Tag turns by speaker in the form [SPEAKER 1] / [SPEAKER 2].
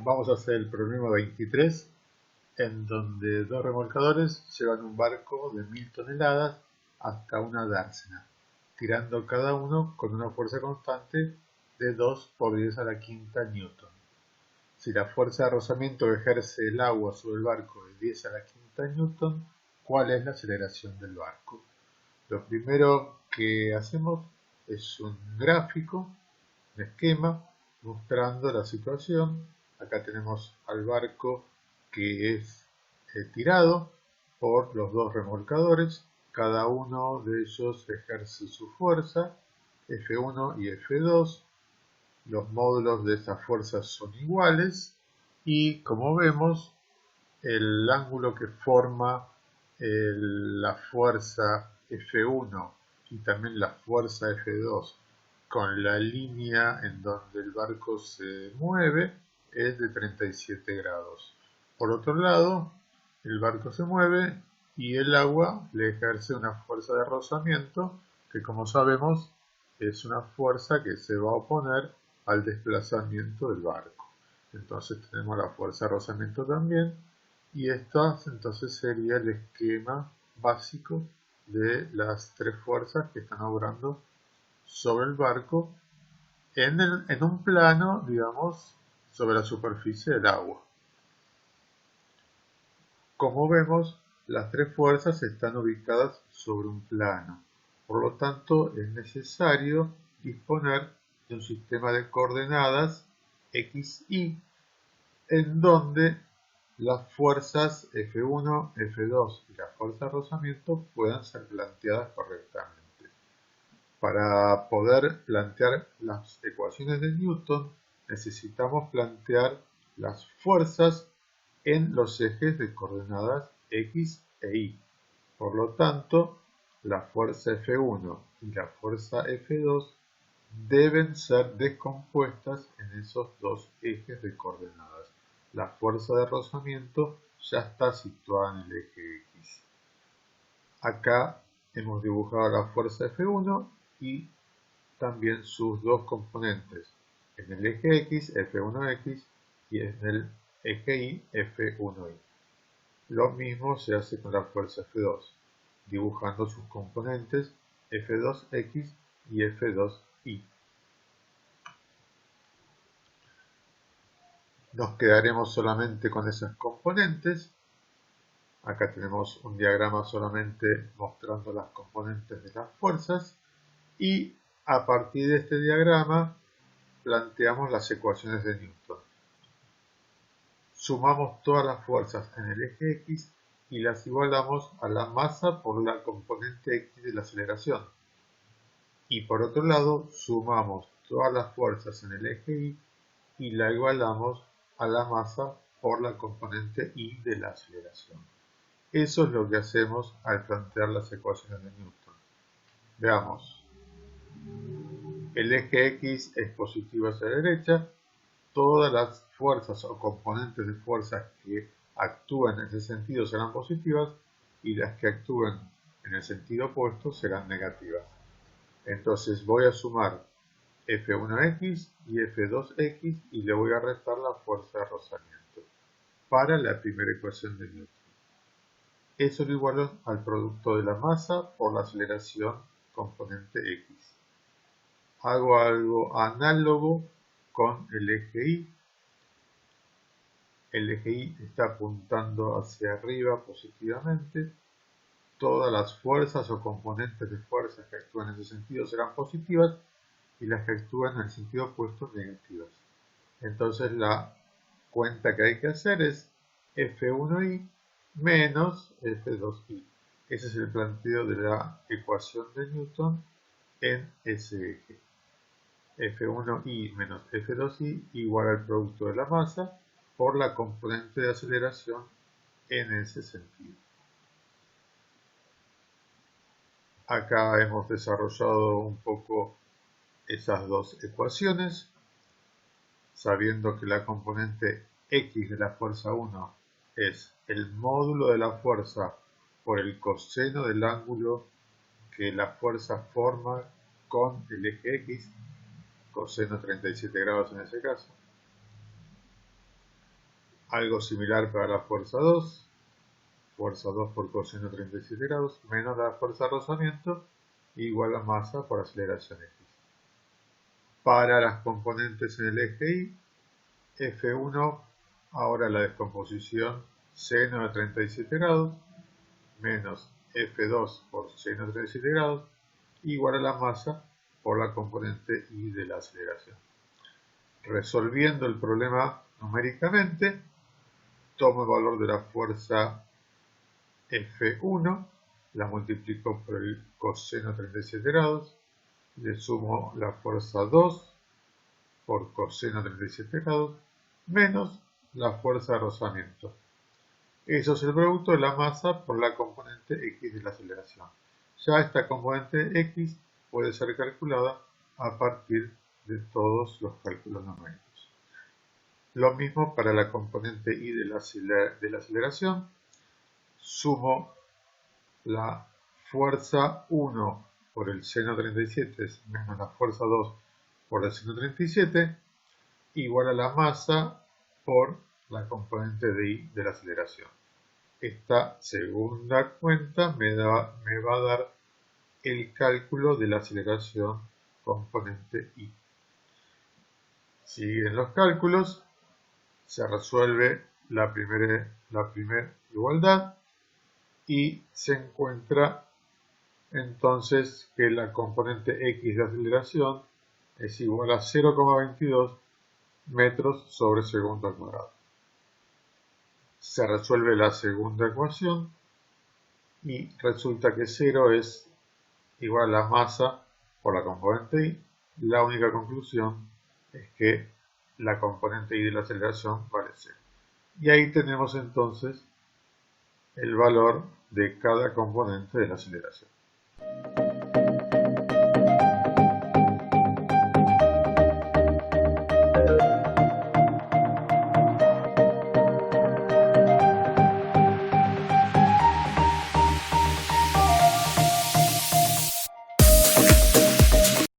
[SPEAKER 1] Vamos a hacer el problema 23, en donde dos remolcadores llevan un barco de 1000 toneladas hasta una dársena, tirando cada uno con una fuerza constante de 2 por 10 a la quinta newton. Si la fuerza de rozamiento que ejerce el agua sobre el barco es 10 a la quinta newton, ¿cuál es la aceleración del barco? Lo primero que hacemos es un gráfico, un esquema, mostrando la situación. Acá tenemos al barco que es tirado por los dos remolcadores. Cada uno de ellos ejerce su fuerza, F1 y F2. Los módulos de estas fuerzas son iguales y, como vemos, el ángulo que forma la fuerza F1 y también la fuerza F2 con la línea en donde el barco se mueve es de 37 grados. Por otro lado, el barco se mueve y el agua le ejerce una fuerza de rozamiento que, como sabemos, es una fuerza que se va a oponer al desplazamiento del barco. Entonces tenemos la fuerza de rozamiento también, y esto entonces sería el esquema básico de las tres fuerzas que están obrando sobre el barco en un plano, digamos, sobre la superficie del agua. Como vemos, las tres fuerzas están ubicadas sobre un plano. Por lo tanto, es necesario disponer de un sistema de coordenadas x, y, en donde las fuerzas F1, F2 y la fuerza de rozamiento puedan ser planteadas correctamente. Para poder plantear las ecuaciones de Newton, necesitamos plantear las fuerzas en los ejes de coordenadas x e y. Por lo tanto, la fuerza F1 y la fuerza F2 deben ser descompuestas en esos dos ejes de coordenadas. La fuerza de rozamiento ya está situada en el eje X. Acá hemos dibujado la fuerza F1 y también sus dos componentes. En el eje X, F1X, y en el eje Y, F1Y. Lo mismo se hace con la fuerza F2, dibujando sus componentes F2X y F2Y. Nos quedaremos solamente con esas componentes. Acá tenemos un diagrama solamente mostrando las componentes de las fuerzas, y a partir de este diagrama planteamos las ecuaciones de Newton. Sumamos todas las fuerzas en el eje X y las igualamos a la masa por la componente X de la aceleración. Y por otro lado, sumamos todas las fuerzas en el eje Y y la igualamos a la masa por la componente Y de la aceleración. Eso es lo que hacemos al plantear las ecuaciones de Newton. Veamos. El eje X es positivo hacia la derecha. Todas las fuerzas o componentes de fuerzas que actúen en ese sentido serán positivas, y las que actúen en el sentido opuesto serán negativas. Entonces voy a sumar F1X y F2X y le voy a restar la fuerza de rozamiento para la primera ecuación de Newton. Eso lo igualo al producto de la masa por la aceleración componente X. Hago algo análogo con el eje Y. El eje Y está apuntando hacia arriba positivamente. Todas las fuerzas o componentes de fuerzas que actúan en ese sentido serán positivas, y las que actúan en el sentido opuesto negativas. Entonces la cuenta que hay que hacer es F1Y menos F2Y. Ese es el planteo de la ecuación de Newton en ese eje. F1Y menos F2Y igual al producto de la masa por la componente de aceleración en ese sentido. Acá hemos desarrollado un poco esas dos ecuaciones, sabiendo que la componente X de la fuerza 1 es el módulo de la fuerza por el coseno del ángulo que la fuerza forma con el eje X, coseno 37 grados en ese caso. Algo similar para la fuerza 2. Fuerza 2 por coseno de 37 grados menos la fuerza de rozamiento igual a masa por aceleración X. Para las componentes en el eje Y, F1, ahora la descomposición seno de 37 grados menos F2 por seno de 37 grados igual a la masa por la componente Y de la aceleración. Resolviendo el problema numéricamente, tomo el valor de la fuerza F1, la multiplico por el coseno de 37 grados, le sumo la fuerza 2 por coseno de 37 grados, menos la fuerza de rozamiento. Eso es el producto de la masa por la componente X de la aceleración. Ya esta componente X puede ser calculada a partir de todos los cálculos numéricos. Lo mismo para la componente Y de la aceleración. Sumo la fuerza 1 por el seno 37 menos la fuerza 2 por el seno 37 igual a la masa por la componente de Y de la aceleración. Esta segunda cuenta me va a dar el cálculo de la aceleración componente Y. Siguen los cálculos, se resuelve la primera igualdad y se encuentra entonces que la componente X de aceleración es igual a 0,22 metros sobre segundo al cuadrado. Se resuelve la segunda ecuación y resulta que 0 es igual a la masa por la componente Y. La única conclusión es que la componente Y de la aceleración vale 0. Y ahí tenemos entonces el valor de cada componente de la aceleración.